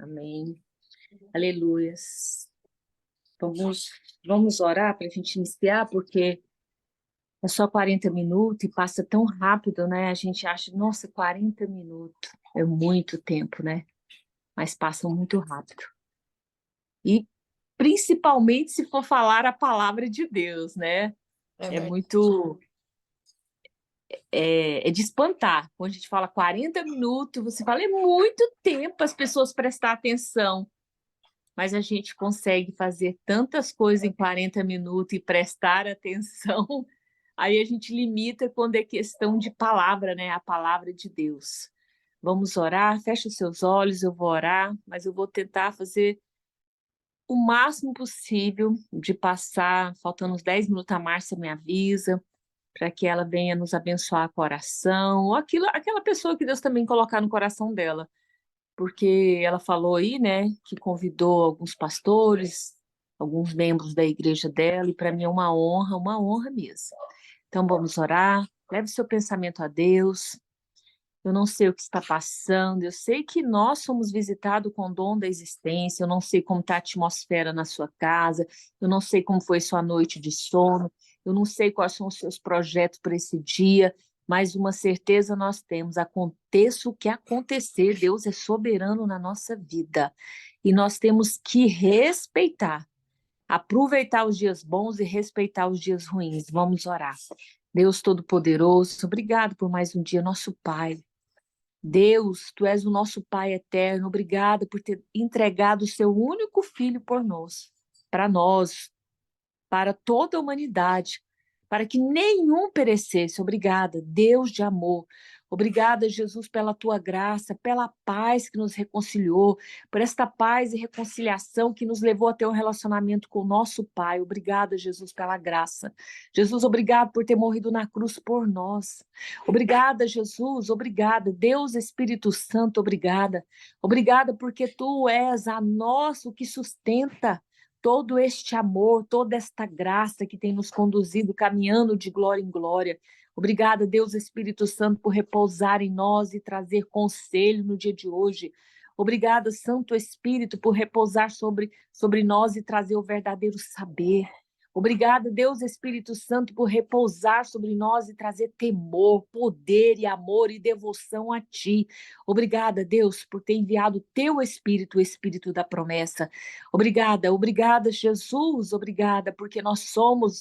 Amém. Aleluias. Vamos orar para a gente iniciar, porque é só 40 minutos e passa tão rápido, né? A gente acha, nossa, 40 minutos é muito tempo, né? Mas passam muito rápido. E principalmente se for falar a palavra de Deus, né? É É verdade. muito... É de espantar. Quando a gente fala 40 minutos, você fala, é muito tempo as pessoas prestar atenção. Mas a gente consegue fazer tantas coisas em 40 minutos e prestar atenção, aí a gente limita quando é questão de palavra, né? A palavra de Deus. Vamos orar? Fecha os seus olhos, eu vou orar, mas eu vou tentar fazer o máximo possível de passar, faltando uns 10 minutos, a Márcia me avisa, para que ela venha nos abençoar com a oração, ou aquela pessoa que Deus também colocar no coração dela, porque ela falou aí, né, que convidou alguns pastores, alguns membros da igreja dela, e para mim é uma honra mesmo. Então vamos orar, leve seu pensamento a Deus. Eu não sei o que está passando, eu sei que nós somos visitados com o dom da existência, eu não sei como está a atmosfera na sua casa, eu não sei como foi sua noite de sono, eu não sei quais são os seus projetos para esse dia, mas uma certeza nós temos, aconteça o que acontecer, Deus é soberano na nossa vida, e nós temos que respeitar, aproveitar os dias bons e respeitar os dias ruins. Vamos orar. Deus Todo-Poderoso, obrigado por mais um dia, nosso Pai. Deus, Tu és o nosso Pai eterno, obrigada por ter entregado o Seu único Filho por nós, para toda a humanidade, para que nenhum perecesse. Obrigada, Deus de amor. Obrigada, Jesus, pela Tua graça, pela paz que nos reconciliou, por esta paz e reconciliação que nos levou a ter um relacionamento com o nosso Pai. Obrigada, Jesus, pela graça. Jesus, obrigado por ter morrido na cruz por nós. Obrigada, Jesus, obrigada. Deus Espírito Santo, obrigada. Obrigada porque Tu és a nós o que sustenta todo este amor, toda esta graça que tem nos conduzido caminhando de glória em glória. Obrigada, Deus Espírito Santo, por repousar em nós e trazer conselho no dia de hoje. Obrigada, Santo Espírito, por repousar sobre nós e trazer o verdadeiro saber. Obrigada, Deus Espírito Santo, por repousar sobre nós e trazer temor, poder e amor e devoção a Ti. Obrigada, Deus, por ter enviado o Teu Espírito, o Espírito da promessa. Obrigada, obrigada, Jesus, obrigada, porque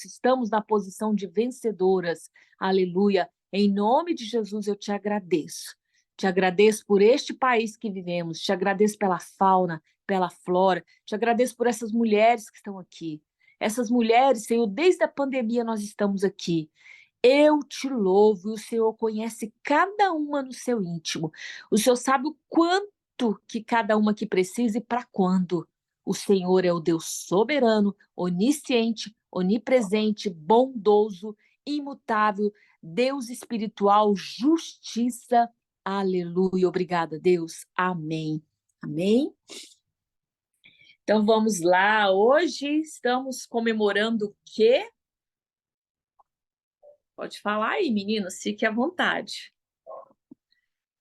estamos na posição de vencedoras. Aleluia. Em nome de Jesus eu te agradeço. Te agradeço por este país que vivemos, te agradeço pela fauna, pela flora, te agradeço por essas mulheres que estão aqui. Essas mulheres, Senhor, desde a pandemia nós estamos aqui. Eu te louvo, e o Senhor conhece cada uma no seu íntimo. O Senhor sabe o quanto que cada uma que precisa e para quando. O Senhor é o Deus soberano, onisciente, onipresente, bondoso, imutável, Deus espiritual, justiça. Aleluia. Obrigada, Deus. Amém. Amém. Então vamos lá. Hoje estamos comemorando o quê? Pode falar aí, meninas, fique à vontade.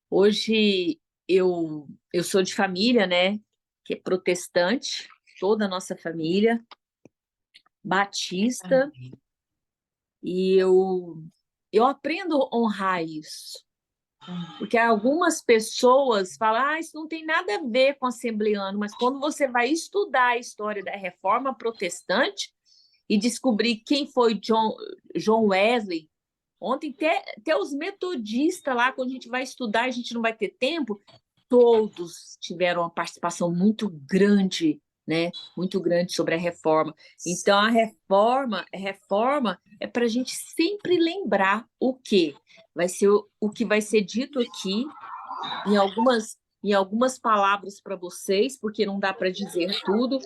Hoje eu sou de família, né, que é protestante, toda a nossa família, batista, e eu aprendo a honrar isso. Porque algumas pessoas falam, isso não tem nada a ver com assembleano, mas quando você vai estudar a história da Reforma Protestante e descobrir quem foi John Wesley, ontem até os metodistas lá, quando a gente vai estudar, a gente não vai ter tempo, todos tiveram uma participação muito grande, né? Muito grande sobre a reforma. Então, a reforma é para a gente sempre lembrar o quê? Vai ser o que vai ser dito aqui em algumas palavras para vocês, porque não dá para dizer tudo,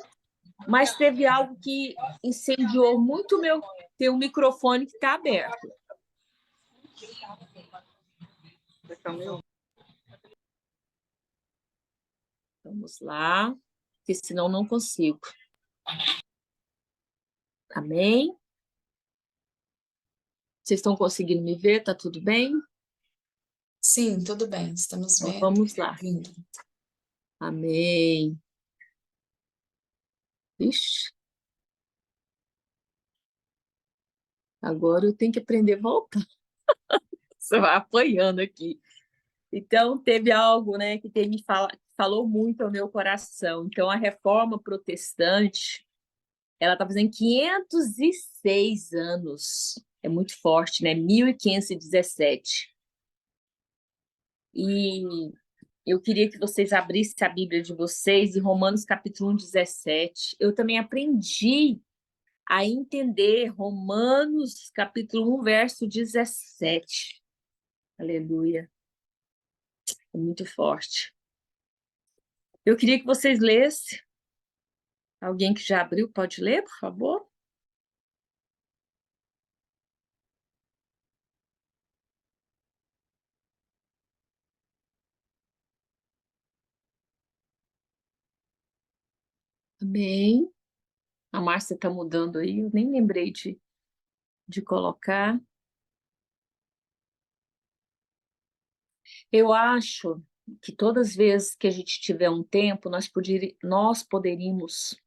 mas teve algo que incendiou muito tem um microfone que está aberto. Vamos lá, porque senão não consigo. Amém? Vocês estão conseguindo me ver? Tá tudo bem? Sim, tudo bem, estamos Então vendo. vamos lá. Vindo. Amém. Ixi, agora eu tenho que aprender a voltar. Você vai apanhando aqui. Então, teve algo, né, que falou muito ao meu coração. Então, a reforma protestante, ela está fazendo 506 anos. É muito forte, né? 1517. E eu queria que vocês abrissem a Bíblia de vocês em Romanos capítulo 1, 17. Eu também aprendi a entender Romanos capítulo 1, verso 17. Aleluia. É muito forte. Eu queria que vocês lessem. Alguém que já abriu pode ler, por favor? Amém. A Márcia está mudando aí, eu nem lembrei de colocar. Eu acho que todas as vezes que a gente tiver um tempo, nós poderíamos,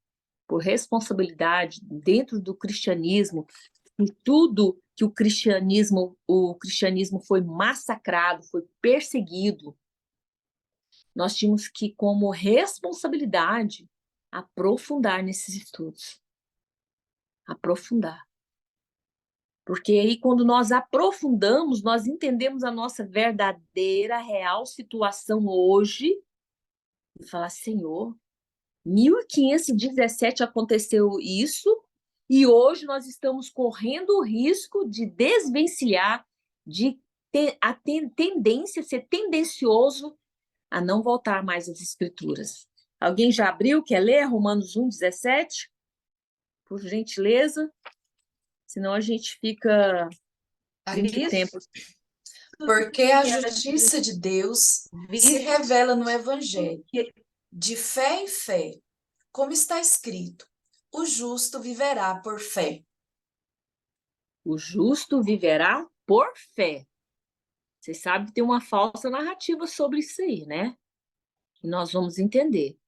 por responsabilidade dentro do cristianismo, em tudo que o cristianismo foi massacrado, foi perseguido, nós tínhamos que, como responsabilidade, aprofundar nesses estudos. Aprofundar. Porque aí, quando nós aprofundamos, nós entendemos a nossa verdadeira, real situação hoje e falar, Senhor, 1517 aconteceu isso e hoje nós estamos correndo o risco de desvencilhar, de ter a tendência, ser tendencioso a não voltar mais às Escrituras. Alguém já abriu? Quer ler Romanos 1, 17? Por gentileza. Senão a gente fica muito tempo. Porque a justiça de Deus se revela no Evangelho, de fé em fé, como está escrito: o justo viverá por fé. O justo viverá por fé. Você sabe que tem uma falsa narrativa sobre isso aí, né? E nós vamos entender.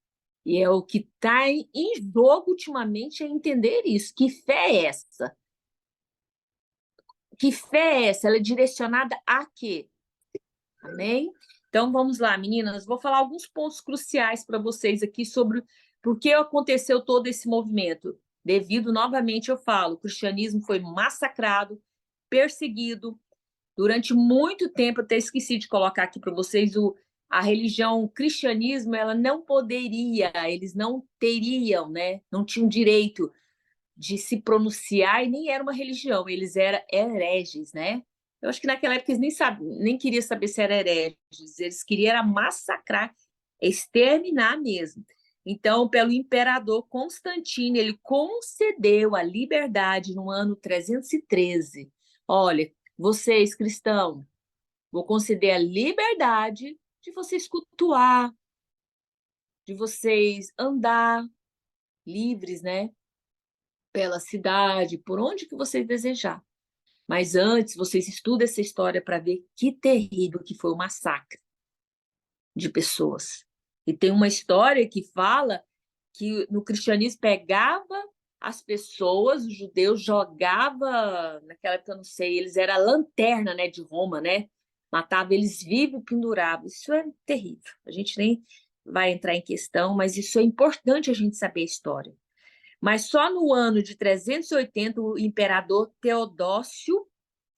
E é o que está em jogo ultimamente é entender isso. Que fé é essa? Que fé é essa? Ela é direcionada a quê? Amém? Então vamos lá, meninas. Vou falar alguns pontos cruciais para vocês aqui sobre por que aconteceu todo esse movimento. Devido, novamente, eu falo, o cristianismo foi massacrado, perseguido durante muito tempo. Até esqueci de colocar aqui para vocês a religião, o cristianismo, ela não poderia, eles não teriam, né? Não tinham direito de se pronunciar e nem era uma religião, eles eram hereges, né? Eu acho que naquela época eles nem queriam saber se eram hereges, eles queriam era massacrar, exterminar mesmo. Então, pelo imperador Constantino, ele concedeu a liberdade no ano 313. Olha, vocês cristãos, vou conceder a liberdade de vocês cultuar, de vocês andar livres, né? Pela cidade, por onde que vocês desejar. Mas antes, vocês estudem essa história para ver que terrível que foi o massacre de pessoas. E tem uma história que fala que no cristianismo pegava as pessoas, os judeus jogava, naquela época eu não sei, eles eram a lanterna, né, de Roma, né? Matava eles vivos e penduravam. Isso é terrível. A gente nem vai entrar em questão, mas isso é importante a gente saber a história. Mas só no ano de 380, o imperador Teodócio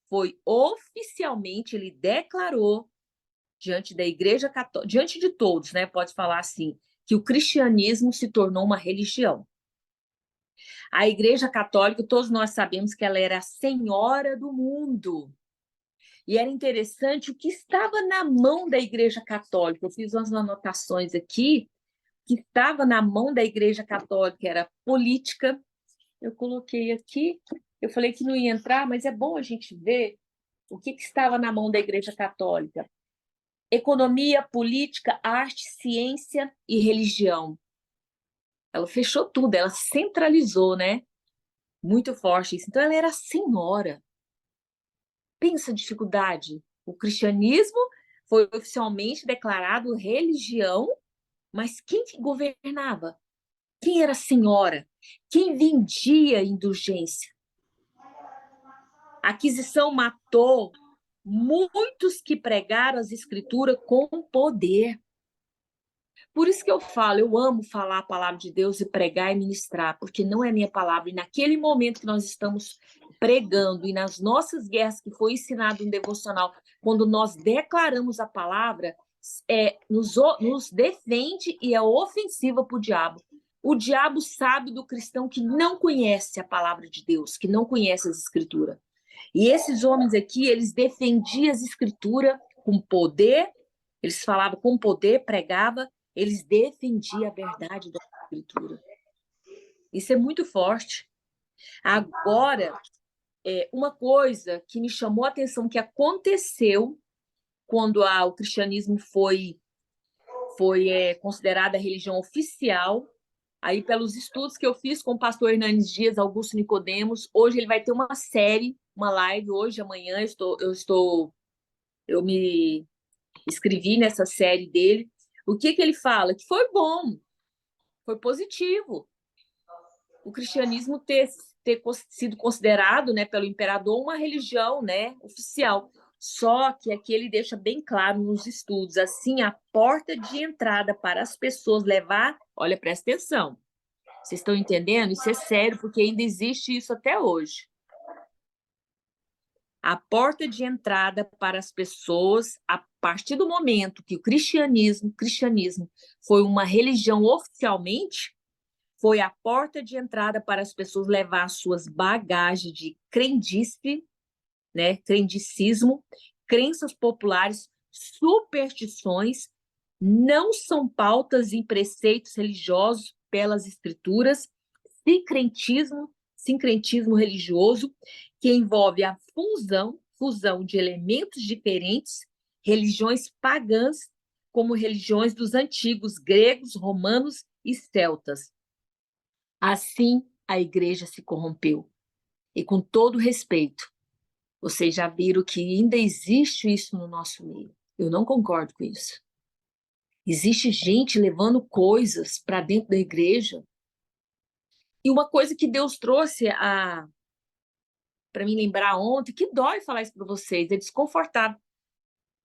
foi oficialmente, ele declarou diante da Igreja Católica, diante de todos, né, pode falar assim, que o cristianismo se tornou uma religião. A Igreja Católica, todos nós sabemos que ela era a senhora do mundo. E era interessante o que estava na mão da Igreja Católica. Eu fiz umas anotações aqui, que estava na mão da Igreja Católica era política. Eu coloquei aqui, eu falei que não ia entrar, mas é bom a gente ver o que estava na mão da Igreja Católica. Economia, política, arte, ciência e religião. Ela fechou tudo, ela centralizou, né? Muito forte isso. Então, ela era a senhora. Pensa a dificuldade. O cristianismo foi oficialmente declarado religião Mas quem que governava? Quem era a senhora? Quem vendia indulgência? A aquisição matou muitos que pregaram as escrituras com poder. Por isso que eu falo, eu amo falar a palavra de Deus e pregar e ministrar, porque não é minha palavra. E naquele momento que nós estamos pregando e nas nossas guerras que foi ensinado um devocional, quando nós declaramos a palavra, nos defende e é ofensiva para o diabo. O diabo sabe do cristão que não conhece a palavra de Deus, que não conhece as escrituras. E esses homens aqui, eles defendiam as escrituras com poder, eles falavam com poder, pregavam, eles defendiam a verdade da escritura. Isso é muito forte. Agora, uma coisa que me chamou a atenção que aconteceu quando o cristianismo foi considerada a religião oficial, aí pelos estudos que eu fiz com o pastor Hernandes Dias, Augusto Nicodemos, hoje ele vai ter uma série, uma live, hoje, amanhã, eu me inscrevi nessa série dele. O que ele fala? Que foi bom, foi positivo. O cristianismo ter sido considerado, né, pelo imperador uma religião, né, oficial. Só que aqui ele deixa bem claro nos estudos, assim, a porta de entrada para as pessoas levar, olha, presta atenção, vocês estão entendendo? Isso é sério, porque ainda existe isso até hoje. A porta de entrada para as pessoas, a partir do momento que o cristianismo foi uma religião oficialmente, foi a porta de entrada para as pessoas levar suas bagagens de crendice, né, crendicismo, crenças populares, superstições, não são pautas em preceitos religiosos pelas escrituras, sincretismo religioso, que envolve a fusão de elementos diferentes, religiões pagãs, como religiões dos antigos gregos, romanos e celtas. Assim, a igreja se corrompeu. E com todo respeito, vocês já viram que ainda existe isso no nosso meio. Eu não concordo com isso. Existe gente levando coisas para dentro da igreja. E uma coisa que Deus trouxe para mim lembrar ontem, que dói falar isso para vocês, é desconfortável.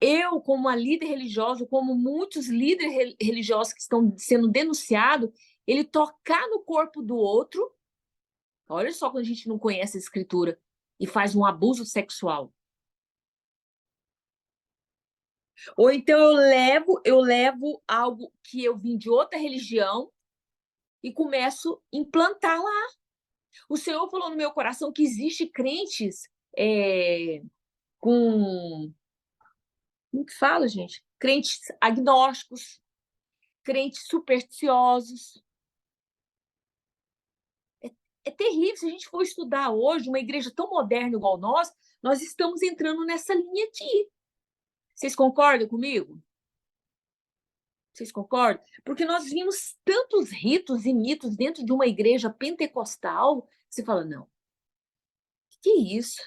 Eu, como uma líder religiosa, como muitos líderes religiosos que estão sendo denunciados, ele tocar no corpo do outro, olha só quando a gente não conhece a escritura, e faz um abuso sexual. Ou então eu levo algo que eu vim de outra religião e começo a implantar lá. O Senhor falou no meu coração que existe crentes com... Como que fala, gente? Crentes agnósticos, crentes supersticiosos. É terrível. Se a gente for estudar hoje uma igreja tão moderna igual nós estamos entrando nessa linha aqui. Vocês concordam comigo? Vocês concordam? Porque nós vimos tantos ritos e mitos dentro de uma igreja pentecostal, você fala, não, o que é isso?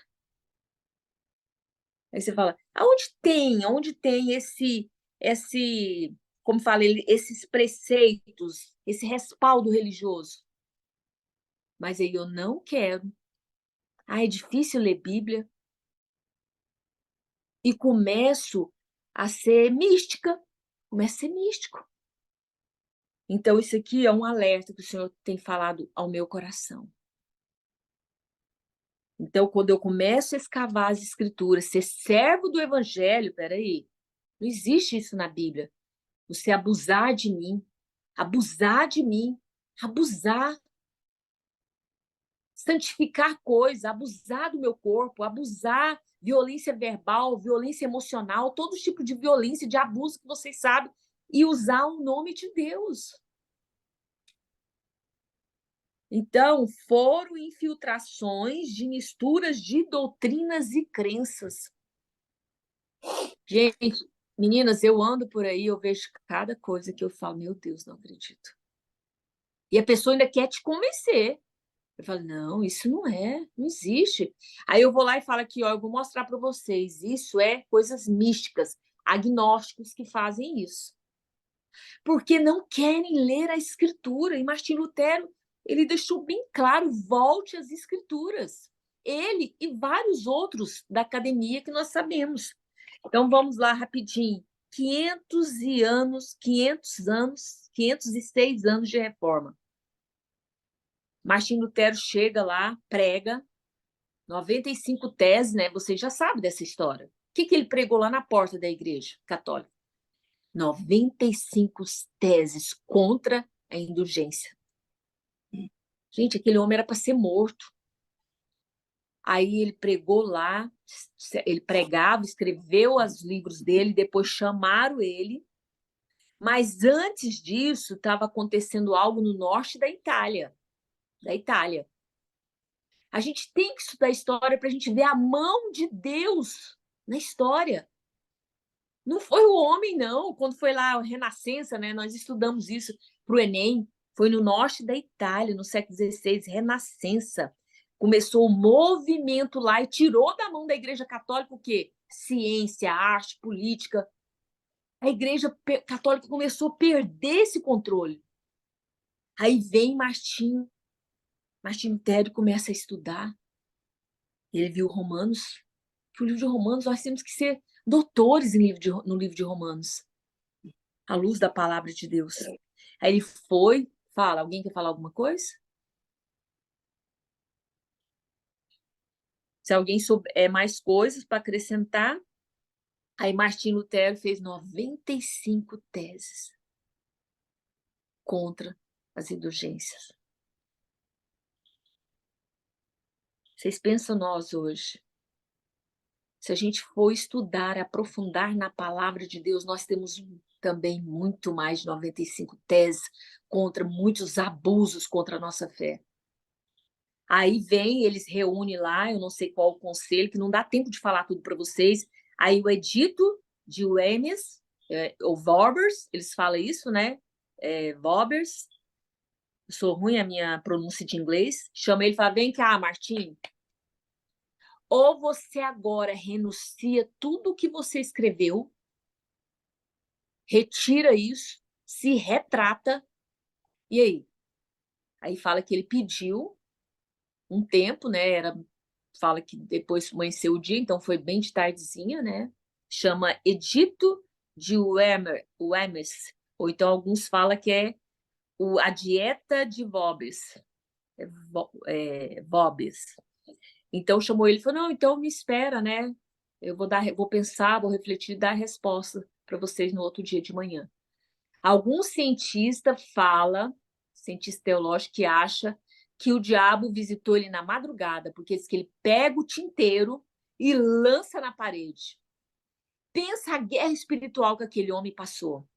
Aí você fala, onde tem como fala, esses preceitos, esse respaldo religioso? Mas aí eu não quero. É difícil ler Bíblia. E começo a ser mística, começo a ser místico. Então, isso aqui é um alerta que o Senhor tem falado ao meu coração. Então, quando eu começo a escavar as escrituras, ser servo do evangelho, peraí, não existe isso na Bíblia. Você abusar de mim, abusar, santificar coisa, abusar do meu corpo, abusar, violência verbal, violência emocional, todo tipo de violência, de abuso que vocês sabem, e usar o nome de Deus. Então, foram infiltrações de misturas de doutrinas e crenças. Gente, meninas, eu ando por aí, eu vejo cada coisa que eu falo, meu Deus, não acredito. E a pessoa ainda quer te convencer. Eu falo, não, isso não existe. Aí eu vou lá e falo aqui, ó, eu vou mostrar para vocês, isso é coisas místicas, agnósticos que fazem isso. porque não querem ler a Escritura. E Martim Lutero, ele deixou bem claro, volte às Escrituras. Ele e vários outros da academia que nós sabemos. Então, vamos lá rapidinho. 506 anos de reforma. Martim Lutero chega lá, prega, 95 teses, né? Você já sabe dessa história. O que ele pregou lá na porta da igreja católica? 95 teses contra a indulgência. Gente, aquele homem era para ser morto. Aí ele pregou lá, ele pregava, escreveu os livros dele, depois chamaram ele. Mas antes disso, estava acontecendo algo no norte da Itália. A gente tem que estudar a história para a gente ver a mão de Deus na história. Não foi o homem, não. Quando foi lá a Renascença, né? Nós estudamos isso para o Enem. Foi no norte da Itália, no século XVI, Renascença. Começou o movimento lá e tirou da mão da Igreja Católica o quê? Ciência, arte, política. A Igreja Católica começou a perder esse controle. Aí vem Martim Lutero começa a estudar. Ele viu Romanos, que o livro de Romanos nós temos que ser doutores no livro de Romanos, à luz da palavra de Deus. Aí ele foi, alguém quer falar alguma coisa? Se alguém souber mais coisas para acrescentar, aí Martim Lutero fez 95 teses contra as indulgências. Vocês pensam nós hoje? Se a gente for estudar, aprofundar na palavra de Deus, nós temos também muito mais de 95 teses contra muitos abusos contra a nossa fé. Aí vem, eles reúnem lá, eu não sei qual o conselho, que não dá tempo de falar tudo para vocês. Aí o edito de Worms, ou Vorbers, eles falam isso, né? Vorbers. Eu sou ruim a minha pronúncia de inglês. Chama ele e fala, vem cá, Martim. Ou você agora renuncia tudo o que você escreveu, retira isso, se retrata, e aí? Aí fala que ele pediu um tempo, né? Fala que depois amanheceu o dia, então foi bem de tardezinha, né? Chama Edito de Worms, ou então alguns falam que é a dieta de Vobbes. Vobbes. Então chamou ele e falou: não, então me espera, né? Eu vou pensar, vou refletir e dar a resposta para vocês no outro dia de manhã. Algum cientista teológico, que acha que o diabo visitou ele na madrugada, porque diz que ele pega o tinteiro e lança na parede. Pensa a guerra espiritual que aquele homem passou.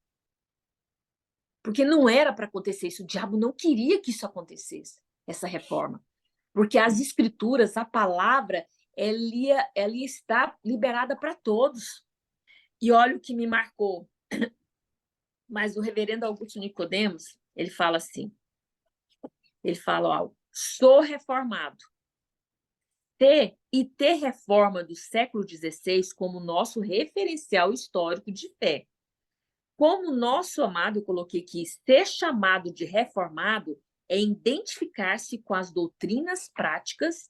Porque não era para acontecer isso. O diabo não queria que isso acontecesse, essa reforma. Porque as escrituras, a palavra, ela está liberada para todos. E olha o que me marcou. Mas o reverendo Augusto Nicodemos, ele fala assim, sou reformado. Ter reforma do século XVI como nosso referencial histórico de fé. Como nosso amado, eu coloquei aqui, ser chamado de reformado é identificar-se com as doutrinas práticas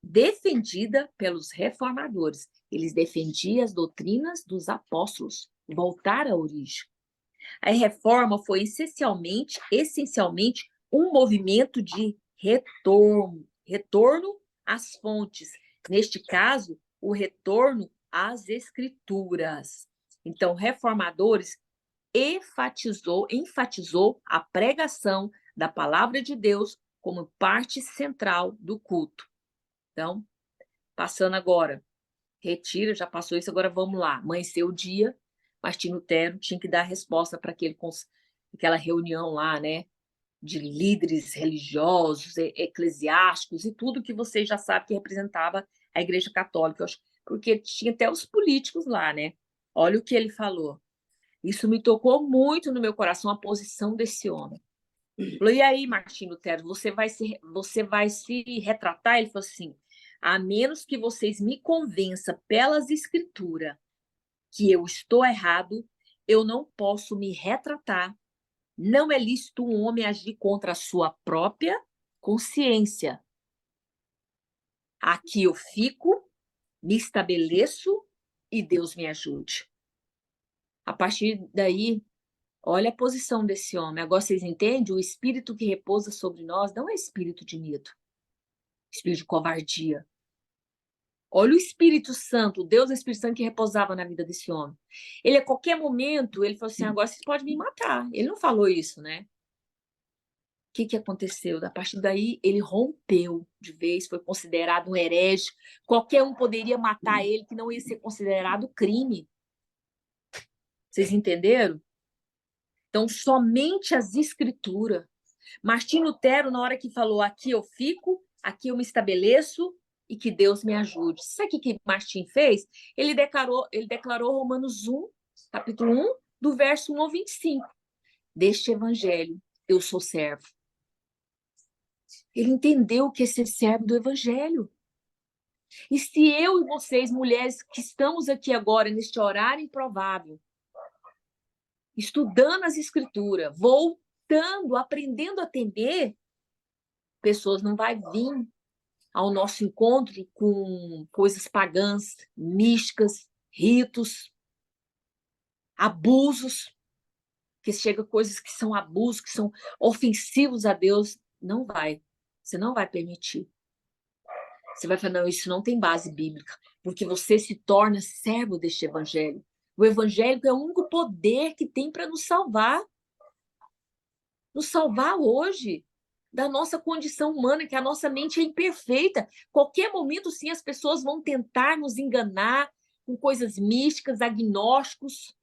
defendidas pelos reformadores. Eles defendiam as doutrinas dos apóstolos, voltar à origem. A reforma foi essencialmente um movimento de retorno às fontes. Neste caso, o retorno às escrituras. Então, reformadores enfatizou a pregação da palavra de Deus como parte central do culto. Então, passando agora, retira, já passou isso, agora vamos lá. Amanheceu o dia, Martim Lutero tinha que dar a resposta para aquela reunião lá, né, de líderes religiosos, eclesiásticos e tudo que vocês já sabem que representava a Igreja Católica, porque tinha até os políticos lá, né? Olha o que ele falou. Isso me tocou muito no meu coração, a posição desse homem. Falou, e aí, Martim Lutero, você vai se retratar? Ele falou assim, a menos que vocês me convençam pelas escrituras que eu estou errado, eu não posso me retratar. Não é lícito um homem agir contra a sua própria consciência. Aqui eu fico, me estabeleço e Deus me ajude. A partir daí, olha a posição desse homem. Agora vocês entendem? O espírito que repousa sobre nós não é espírito de medo, espírito de covardia. Olha o Espírito Santo, o Deus do Espírito Santo que repousava na vida desse homem. Ele, a qualquer momento, ele falou assim: agora vocês podem me matar. Ele não falou isso, né? O que aconteceu? A partir daí, ele rompeu de vez, foi considerado um herege. Qualquer um poderia matar ele, que não ia ser considerado crime. Vocês entenderam? Então, somente as escrituras. Martim Lutero, na hora que falou, aqui eu fico, aqui eu me estabeleço e que Deus me ajude. Sabe o que Martim fez? Ele declarou Romanos 1, capítulo 1, do verso 1 ao 25. Deste evangelho, eu sou servo. Ele entendeu que esse é servo do evangelho. E se eu e vocês, mulheres que estamos aqui agora, neste horário improvável, estudando as escrituras, voltando, aprendendo a temer, pessoas não vão vir ao nosso encontro com coisas pagãs, místicas, ritos, abusos, que chega coisas que são abusos, que são ofensivos a Deus, não vai. Você não vai permitir. Você vai falar, não, isso não tem base bíblica, porque você se torna servo deste evangelho. O evangelho é o único poder que tem para nos salvar hoje da nossa condição humana, que a nossa mente é imperfeita. Qualquer momento, sim, as pessoas vão tentar nos enganar com coisas místicas, agnósticos.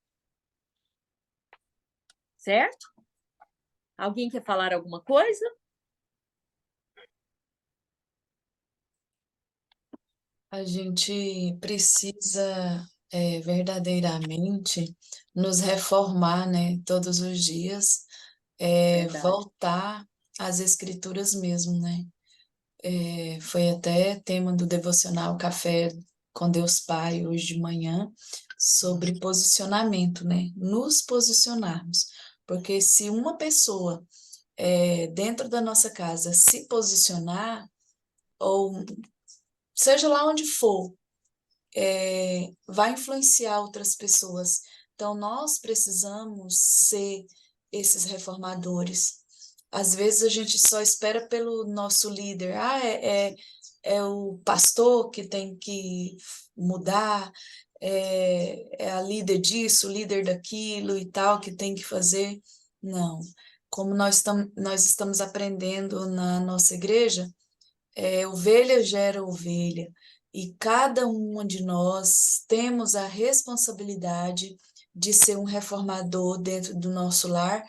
Certo? Alguém quer falar alguma coisa? A gente precisa verdadeiramente nos reformar, né, todos os dias, Verdade. voltar às escrituras mesmo, né? Foi até tema do devocional Café com Deus Pai hoje de manhã, sobre posicionamento, né? Nos posicionarmos. Porque se uma pessoa dentro da nossa casa se posicionar, ou seja lá onde for, vai influenciar outras pessoas. Então, nós precisamos ser esses reformadores. Às vezes a gente só espera pelo nosso líder. É o pastor que tem que mudar, é a líder disso, líder daquilo e tal, que tem que fazer. Não. Como nós estamos aprendendo na nossa igreja, ovelha gera ovelha, e cada uma de nós temos a responsabilidade de ser um reformador dentro do nosso lar.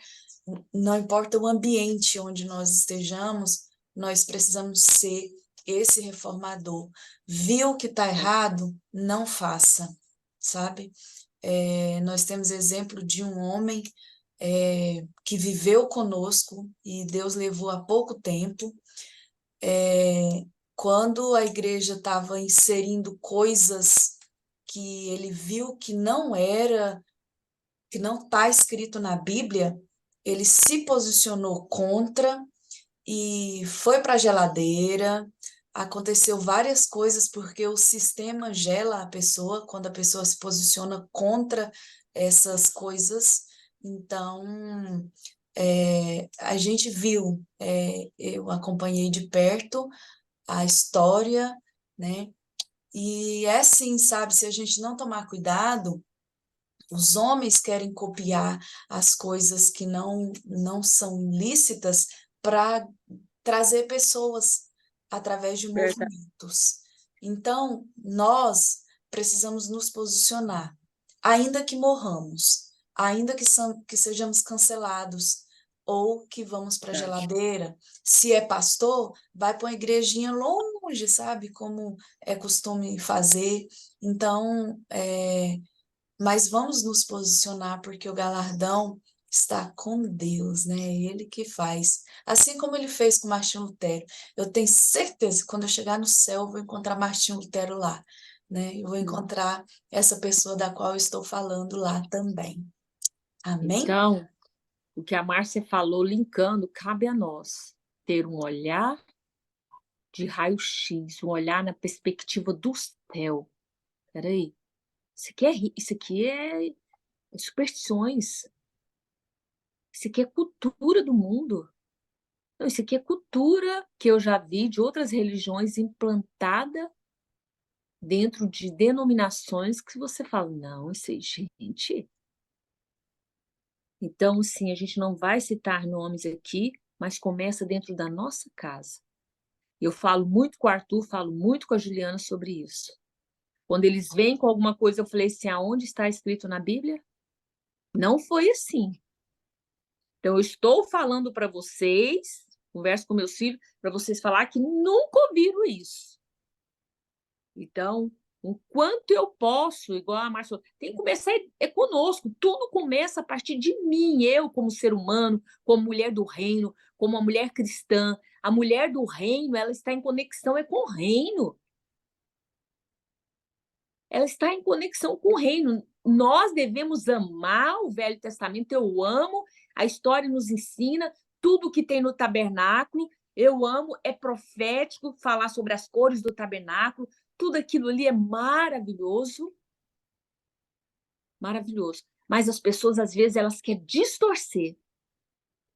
Não importa o ambiente onde nós estejamos, nós precisamos ser esse reformador. Viu que está errado? Não faça, sabe? Nós temos exemplo de um homem que viveu conosco e Deus levou há pouco tempo. Quando a igreja estava inserindo coisas que ele viu que não era, que não está escrito na Bíblia, ele se posicionou contra e foi para a geladeira. Aconteceu várias coisas porque o sistema gela a pessoa quando a pessoa se posiciona contra essas coisas. Então, a gente viu, eu acompanhei de perto a história, né? E é assim, sabe, se a gente não tomar cuidado, os homens querem copiar as coisas que não são lícitas para trazer pessoas através de Verdade. movimentos. Então, nós precisamos nos posicionar, ainda que morramos, ainda que sejamos cancelados, ou que vamos para a geladeira. Se é pastor, vai para uma igrejinha longe, sabe? Como é costume fazer. Então, mas vamos nos posicionar, porque o galardão está com Deus, né? É Ele que faz. Assim como ele fez com Martinho Lutero. Eu tenho certeza que quando eu chegar no céu, eu vou encontrar Martinho Lutero lá, né? Eu vou encontrar essa pessoa da qual eu estou falando lá também. Amém? Então, o que a Márcia falou, linkando, cabe a nós ter um olhar de raio-x, um olhar na perspectiva do céu. Peraí, isso aqui é superstições. Isso aqui é cultura do mundo. Não, isso aqui é cultura que eu já vi de outras religiões implantada dentro de denominações que você fala, não, isso aí, gente. Então, sim, a gente não vai citar nomes aqui, mas começa dentro da nossa casa. Eu falo muito com o Arthur, falo muito com a Juliana sobre isso. Quando eles vêm com alguma coisa, eu falei assim, aonde está escrito na Bíblia? Não foi assim. Então, eu estou falando para vocês, converso com meus filhos, para vocês falar que nunca ouviram isso. Então, enquanto eu posso, igual a Márcia, tem que começar conosco. Tudo começa a partir de mim, eu como ser humano, como mulher do reino, como uma mulher cristã. A mulher do reino, ela está em conexão com o reino. Ela está em conexão com o reino. Nós devemos amar o Velho Testamento, eu amo, a história nos ensina, tudo que tem no tabernáculo, eu amo, é profético falar sobre as cores do tabernáculo, tudo aquilo ali é maravilhoso, maravilhoso. Mas as pessoas, às vezes, elas querem distorcer.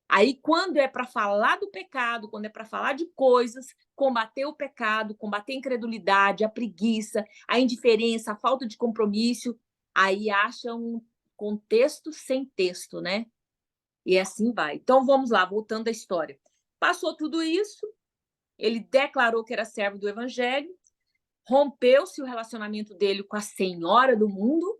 Aí, quando é para falar do pecado, quando é para falar de coisas, combater o pecado, combater a incredulidade, a preguiça, a indiferença, a falta de compromisso, aí acha um contexto sem texto, né? E assim vai. Então, vamos lá, voltando à história. Passou tudo isso, ele declarou que era servo do evangelho, rompeu-se o relacionamento dele com a senhora do mundo,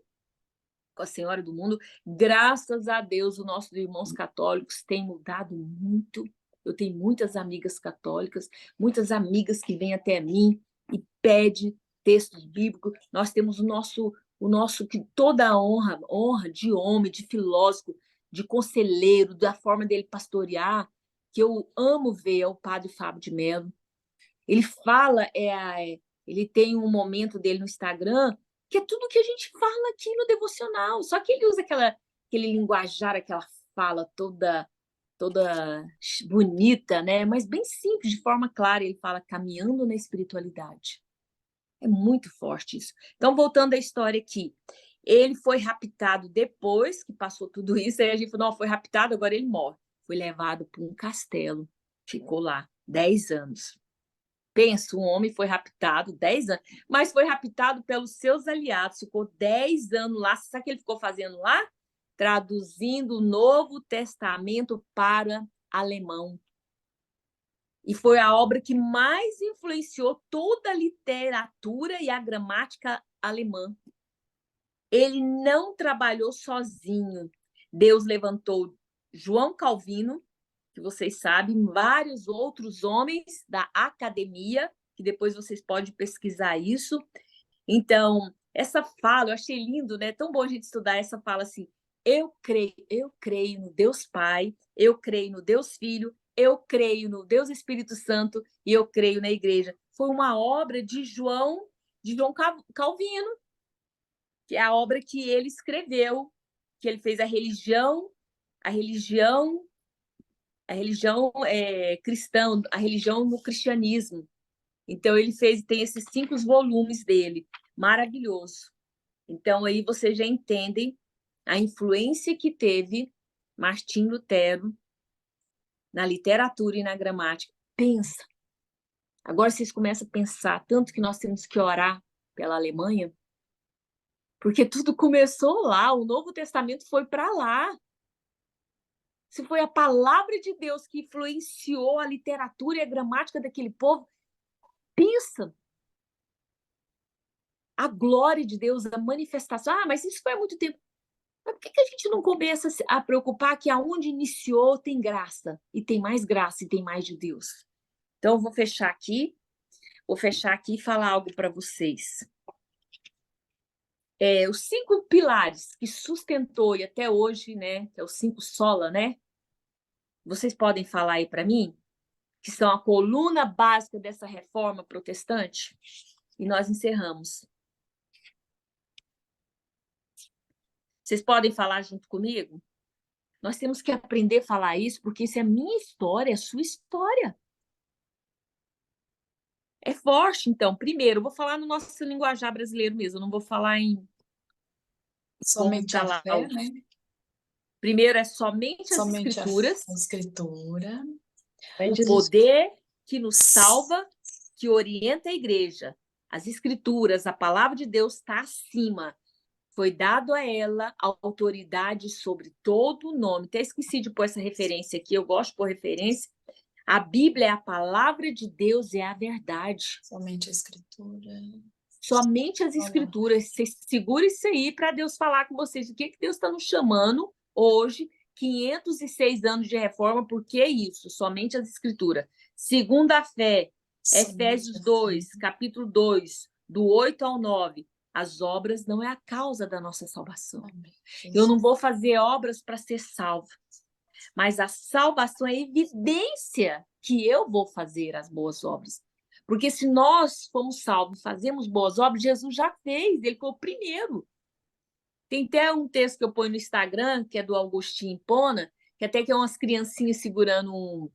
com a Senhora do Mundo. Graças a Deus, os nossos irmãos católicos têm mudado muito. Eu tenho muitas amigas católicas, muitas amigas que vêm até mim e pedem textos bíblicos. Nós temos o nosso que toda a honra de homem, de filósofo, de conselheiro, da forma dele pastorear, que eu amo ver, é o Padre Fábio de Mello. Ele fala, ele tem um momento dele no Instagram que é tudo que a gente fala aqui no devocional, só que ele usa aquele linguajar, aquela fala toda bonita, né? Mas bem simples, de forma clara, ele fala caminhando na espiritualidade. É muito forte isso. Então, voltando à história aqui, ele foi raptado depois que passou tudo isso, aí a gente falou, não, foi raptado, agora ele morre. Foi levado para um castelo, ficou lá 10 anos. Pensa, um homem foi raptado 10 anos, mas foi raptado pelos seus aliados, ficou 10 anos lá. Sabe o que ele ficou fazendo lá? Traduzindo o Novo Testamento para alemão. E foi a obra que mais influenciou toda a literatura e a gramática alemã. Ele não trabalhou sozinho. Deus levantou João Calvino, que vocês sabem, vários outros homens da academia, que depois vocês podem pesquisar isso. Então, essa fala, eu achei lindo, né? Tão bom a gente estudar essa fala assim, eu creio no Deus Pai, eu creio no Deus Filho, eu creio no Deus Espírito Santo e eu creio na igreja. Foi uma obra de João Calvino, que é a obra que ele escreveu, que ele fez a religião cristã, a religião no cristianismo. Então, ele tem esses 5 volumes dele, maravilhoso. Então, aí vocês já entendem a influência que teve Martim Lutero na literatura e na gramática. Pensa. Agora vocês começam a pensar tanto que nós temos que orar pela Alemanha, porque tudo começou lá, o Novo Testamento foi para lá. Se foi a palavra de Deus que influenciou a literatura e a gramática daquele povo, pensa a glória de Deus, a manifestação. Ah, mas isso foi há muito tempo. Mas por que a gente não começa a preocupar que aonde iniciou tem graça, e tem mais graça, e tem mais de Deus? Então, eu vou fechar aqui e falar algo para vocês. Os 5 pilares que sustentou e até hoje, né, que é os 5 sola, né? Vocês podem falar aí para mim? Que são a coluna básica dessa reforma protestante? E nós encerramos. Vocês podem falar junto comigo? Nós temos que aprender a falar isso, porque isso é minha história, é sua história. É forte, então. Primeiro, eu vou falar no nosso linguajar brasileiro mesmo, eu não vou falar em como Somente está a lá. fé, né? Primeiro é somente as Somente a escrituras, escritura. o poder que nos salva, que orienta a igreja. As escrituras, a palavra de Deus está acima. Foi dado a ela a autoridade sobre todo o nome. Até esqueci de pôr essa referência aqui, eu gosto de pôr referência. A Bíblia é a palavra de Deus, é a verdade. Somente a escritura. Somente as escrituras. Você segura isso aí para Deus falar com vocês. O que Deus está nos chamando hoje, 506 anos de reforma, por que isso? Somente as escrituras. Segundo a fé, Efésios 2, capítulo 2, do 8 ao 9. As obras não é a causa da nossa salvação. Eu não vou fazer obras para ser salvo, mas a salvação é evidência que eu vou fazer as boas obras. Porque se nós fomos salvos, fazemos boas obras, Jesus já fez, ele foi o primeiro. Tem até um texto que eu ponho no Instagram, que é do Augustinho Pona, que até que é umas criancinhas segurando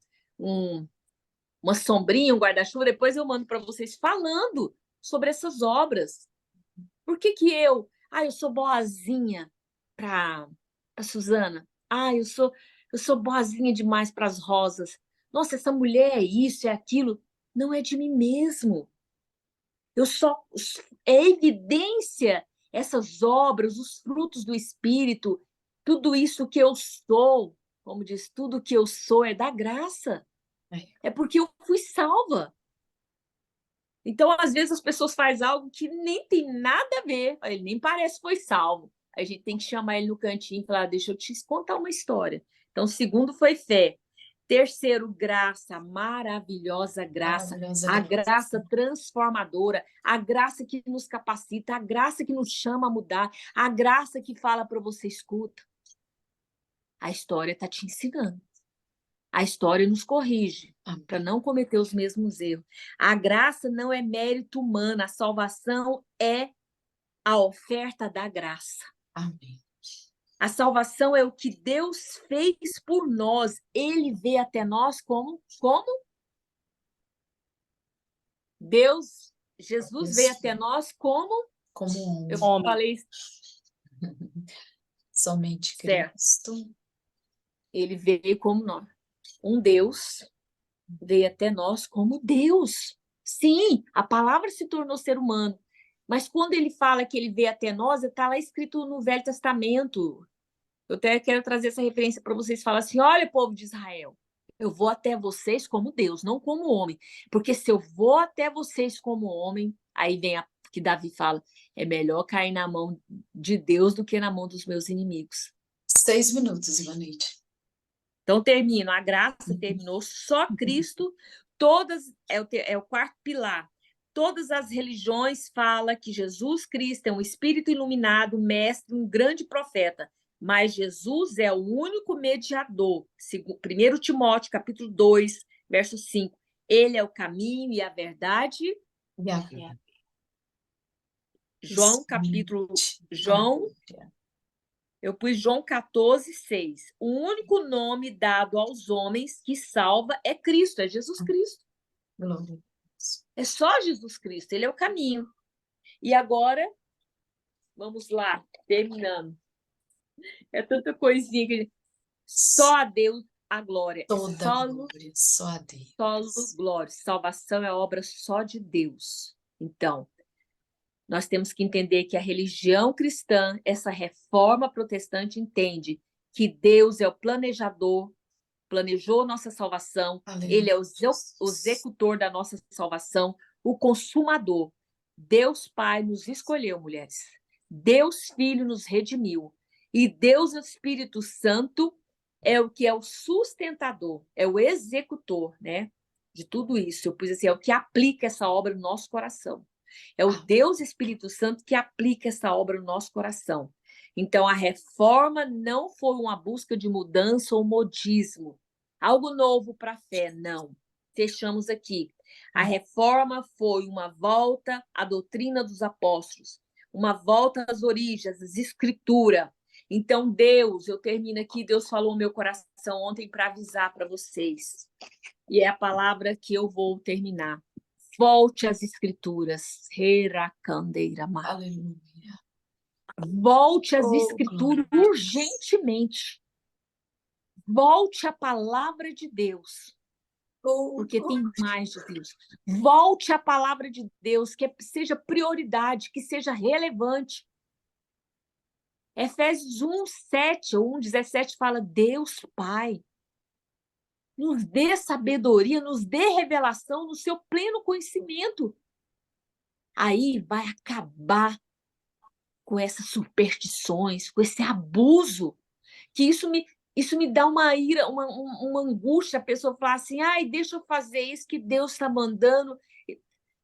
uma sombrinha, um guarda-chuva, depois eu mando para vocês falando sobre essas obras. Por que eu sou boazinha para a Suzana? Eu sou boazinha demais para as rosas. Nossa, essa mulher é isso, é aquilo. Não é de mim mesmo. Eu só é evidência essas obras, os frutos do Espírito, tudo isso que eu sou, como diz, tudo que eu sou é da graça. É porque eu fui salva. Então, às vezes, as pessoas fazem algo que nem tem nada a ver, ele nem parece que foi salvo. A gente tem que chamar ele no cantinho e falar: deixa eu te contar uma história. Então, segundo foi fé. Terceiro, graça, maravilhosa graça, a graça transformadora, a graça que nos capacita, a graça que nos chama a mudar, a graça que fala para você: escuta, a história está te ensinando. A história nos corrige para não cometer os mesmos erros. A graça não é mérito humano, a salvação é a oferta da graça. Amém. A salvação é o que Deus fez por nós. Ele veio até nós como? Jesus veio até nós como? Como Eu homem. falei somente certo. Cristo. Ele veio como nós. Um Deus veio até nós como Deus. Sim, a palavra se tornou ser humano. Mas quando ele fala que ele veio até nós, está lá escrito no Velho Testamento. Eu até quero trazer essa referência para vocês. Falar assim: olha, povo de Israel, eu vou até vocês como Deus, não como homem. Porque se eu vou até vocês como homem, aí vem a que Davi fala: é melhor cair na mão de Deus do que na mão dos meus inimigos. 6 minutos, Ivanete. Então, termino. A graça terminou. Só Cristo, é o quarto pilar. Todas as religiões falam que Jesus Cristo é um espírito iluminado, mestre, um grande profeta. Mas Jesus é o único mediador. 1 Timóteo, capítulo 2, verso 5. Ele é o caminho e a verdade. Eu pus João 14, 6. O único nome dado aos homens que salva é Cristo, é Jesus Cristo. É só Jesus Cristo, ele é o caminho. E agora, vamos lá, terminando. É tanta coisinha que só a Deus a glória. Glória, só a Deus. Solo glória. Salvação é obra só de Deus. Então, nós temos que entender que a religião cristã, essa reforma protestante, entende que Deus é o planejador, planejou nossa salvação, Aleluia. Ele é o executor da nossa salvação, o consumador. Deus Pai nos escolheu, mulheres. Deus Filho nos redimiu. E Deus Espírito Santo é o que é o sustentador, é o executor, né, de tudo isso. Eu pus assim, é o que aplica essa obra no nosso coração. É o Deus Espírito Santo que aplica essa obra no nosso coração. Então, a reforma não foi uma busca de mudança ou modismo, algo novo para a fé, não. Fechamos aqui. A reforma foi uma volta à doutrina dos apóstolos, uma volta às origens, às escrituras. Então, Deus, eu termino aqui, Deus falou no meu coração ontem para avisar para vocês. E é a palavra que eu vou terminar. Volte às escrituras. Aleluia. Volte às Oh, escrituras glória. urgentemente. Volte à palavra de Deus, Oh, porque tem mais de Deus. Volte à palavra de Deus, que seja prioridade, que seja relevante. Efésios 1:7 ou 1:17 fala: Deus Pai, nos dê sabedoria, nos dê revelação no seu pleno conhecimento. Aí vai acabar com essas superstições, com esse abuso, que isso me dá uma ira, uma angústia, a pessoa falar assim, ai, deixa eu fazer isso que Deus está mandando.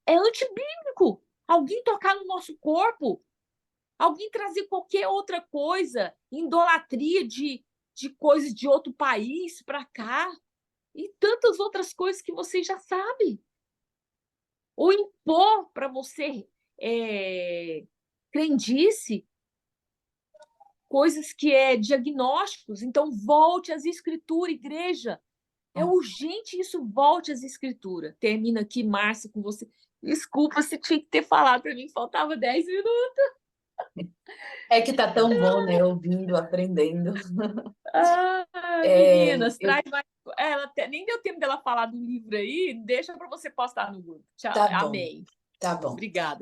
É antibíblico. Alguém tocar no nosso corpo, alguém trazer qualquer outra coisa, idolatria de coisas de outro país para cá, e tantas outras coisas que vocês já sabem. Ou impor para você crendice, coisas que é diagnósticos. Então, volte às escrituras, igreja. É urgente isso, volte às escrituras. Termina aqui, Márcia, com você. Desculpa se tinha que ter falado para mim, faltava 10 minutos. é que tá tão bom, né? Ouvindo, aprendendo. Ah, É, meninas, traz mais. Ela nem deu tempo dela falar do livro aí, deixa para você postar no grupo. Tchau, tá bom, amém. tá bom. Obrigada.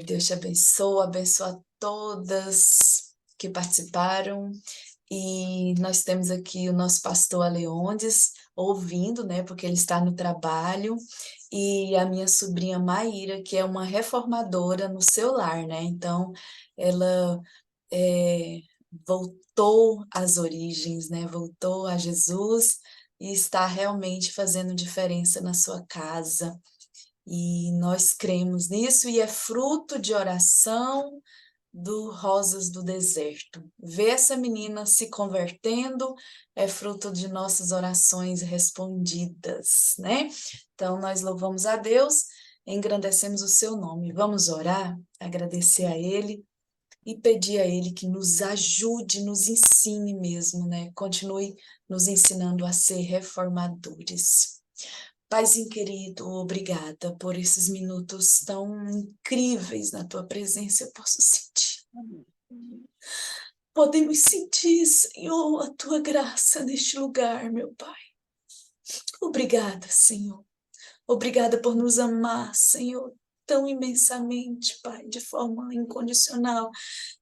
Deus te abençoe, abençoa todas que participaram. E nós temos aqui o nosso pastor Aleondes ouvindo, né? Porque ele está no trabalho. E a minha sobrinha Maíra, que é uma reformadora no seu lar, né? Então, ela voltou às origens, né? Voltou a Jesus e está realmente fazendo diferença na sua casa. E nós cremos nisso e é fruto de oração do Rosas do Deserto. Ver essa menina se convertendo é fruto de nossas orações respondidas, né? Então nós louvamos a Deus, engrandecemos o seu nome. Vamos orar, agradecer a Ele e pedir a Ele que nos ajude, nos ensine mesmo, né? Continue nos ensinando a ser reformadores. Paizinho querido, obrigada por esses minutos tão incríveis na tua presença, eu posso sentir. Podemos sentir, Senhor, a tua graça neste lugar, meu Pai. Obrigada, Senhor. Obrigada por nos amar, Senhor, tão imensamente, Pai, de forma incondicional,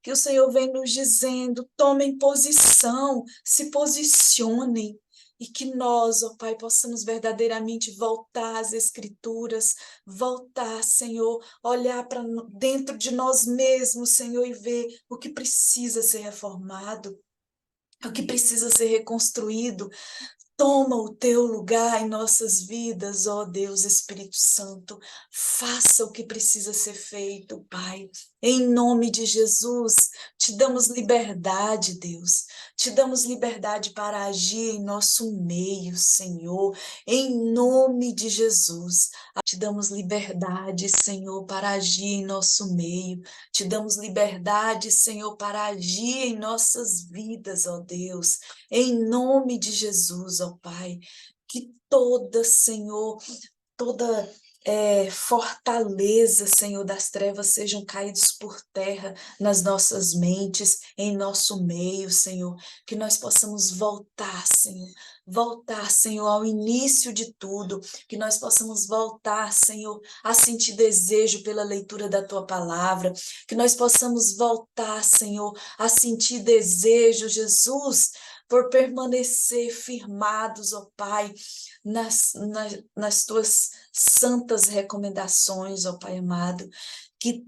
que o Senhor vem nos dizendo, tomem posição, se posicionem, e que nós, ó Pai, possamos verdadeiramente voltar às Escrituras, voltar, Senhor, olhar para dentro de nós mesmos, Senhor, e ver o que precisa ser reformado, o que precisa ser reconstruído. Toma o teu lugar em nossas vidas, ó Deus Espírito Santo. Faça o que precisa ser feito, Pai. Em nome de Jesus, te damos liberdade, Deus. Te damos liberdade para agir em nosso meio, Senhor. Em nome de Jesus. Te damos liberdade, Senhor, para agir em nosso meio. Te damos liberdade, Senhor, para agir em nossas vidas, ó Deus. Em nome de Jesus, ó Pai, que toda, Senhor, toda fortaleza, Senhor, das trevas sejam caídos por terra nas nossas mentes, em nosso meio, Senhor, que nós possamos voltar, Senhor, ao início de tudo, que nós possamos voltar, Senhor, a sentir desejo pela leitura da Tua Palavra, que nós possamos voltar, Senhor, a sentir desejo, Jesus, por permanecer firmados, ó Pai, nas Tuas santas recomendações, ó Pai amado, que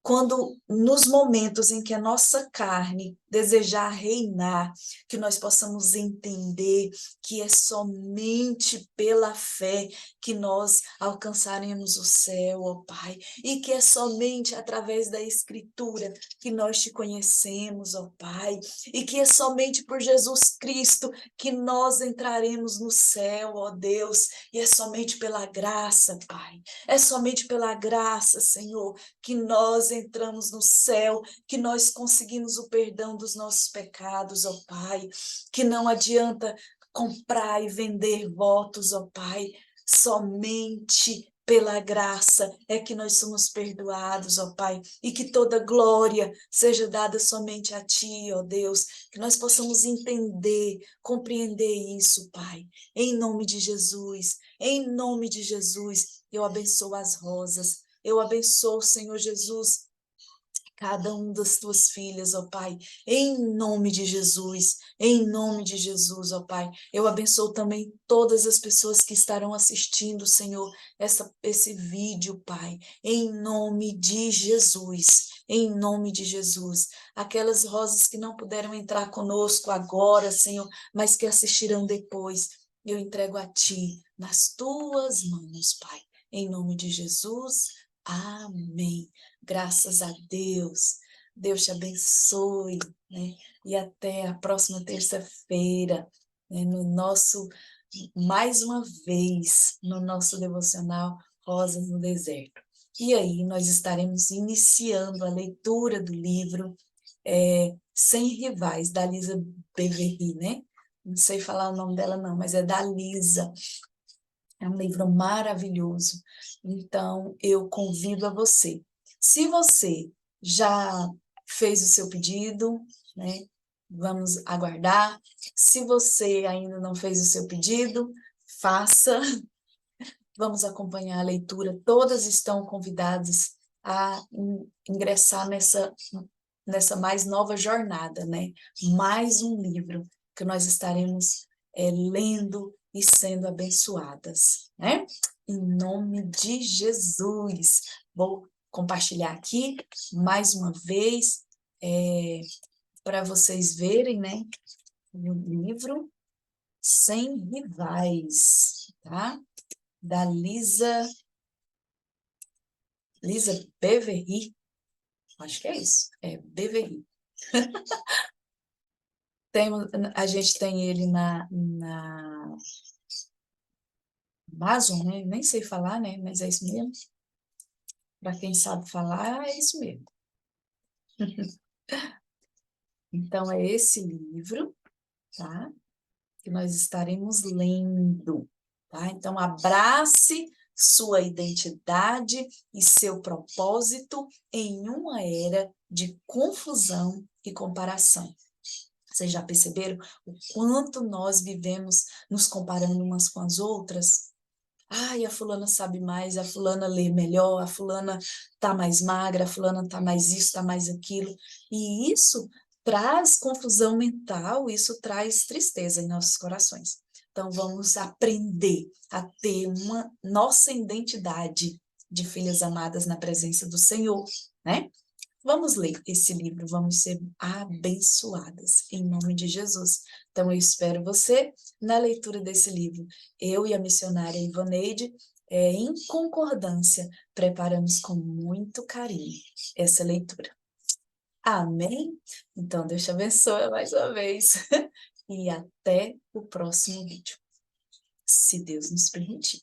quando nos momentos em que a nossa carne desejar reinar, que nós possamos entender que é somente pela fé que nós alcançaremos o céu, ó Pai, e que é somente através da Escritura que nós te conhecemos, ó Pai, e que é somente por Jesus Cristo que nós entraremos no céu, ó Deus, e é somente pela graça, Pai, é somente pela graça, Senhor, que nós entramos no céu, que nós conseguimos o perdão dos dos nossos pecados, ó Pai, que não adianta comprar e vender votos, ó Pai, somente pela graça é que nós somos perdoados, ó Pai, e que toda glória seja dada somente a Ti, ó Deus, que nós possamos entender, compreender isso, Pai, em nome de Jesus, em nome de Jesus, eu abençoo as rosas, eu abençoo, Senhor Jesus, cada um das tuas filhas, ó Pai, em nome de Jesus, ó Pai. Eu abençoo também todas as pessoas que estarão assistindo, Senhor, esse vídeo, Pai, em nome de Jesus. Aquelas rosas que não puderam entrar conosco agora, Senhor, mas que assistirão depois, eu entrego a Ti, nas Tuas mãos, Pai, em nome de Jesus. Amém. Graças a Deus. Deus te abençoe, né? E até a próxima terça-feira, né? Mais uma vez, no nosso devocional Rosas no Deserto. E aí nós estaremos iniciando a leitura do livro Sem Rivais, da Lisa Beverly, né? Não sei falar o nome dela não, mas é da Lisa. É um livro maravilhoso. Então, eu convido a você. Se você já fez o seu pedido, né? Vamos aguardar. Se você ainda não fez o seu pedido, faça. Vamos acompanhar a leitura. Todas estão convidadas a ingressar nessa mais nova jornada, né? Mais um livro que nós estaremos lendo e sendo abençoadas, né? Em nome de Jesus. Vou compartilhar aqui mais uma vez para vocês verem, né? O livro Sem Rivais, tá? Da Lisa Beverly. Acho que é isso. É Beverly. A gente tem ele na Amazon, né? Nem sei falar, né? Mas é isso mesmo. Para quem sabe falar, é isso mesmo. Então, é esse livro, tá? Que nós estaremos lendo, tá? Então, abrace sua identidade e seu propósito em uma era de confusão e comparação. Vocês já perceberam o quanto nós vivemos nos comparando umas com as outras? Ai, a fulana sabe mais, a fulana lê melhor, a fulana tá mais magra, a fulana tá mais isso, tá mais aquilo. E isso traz confusão mental, isso traz tristeza em nossos corações. Então, vamos aprender a ter uma nossa identidade de filhas amadas na presença do Senhor, né? Vamos ler esse livro, vamos ser abençoadas, em nome de Jesus. Então, eu espero você na leitura desse livro. Eu e a missionária Ivaneide, em concordância, preparamos com muito carinho essa leitura. Amém? Então, Deus te abençoe mais uma vez. E até o próximo vídeo, se Deus nos permitir.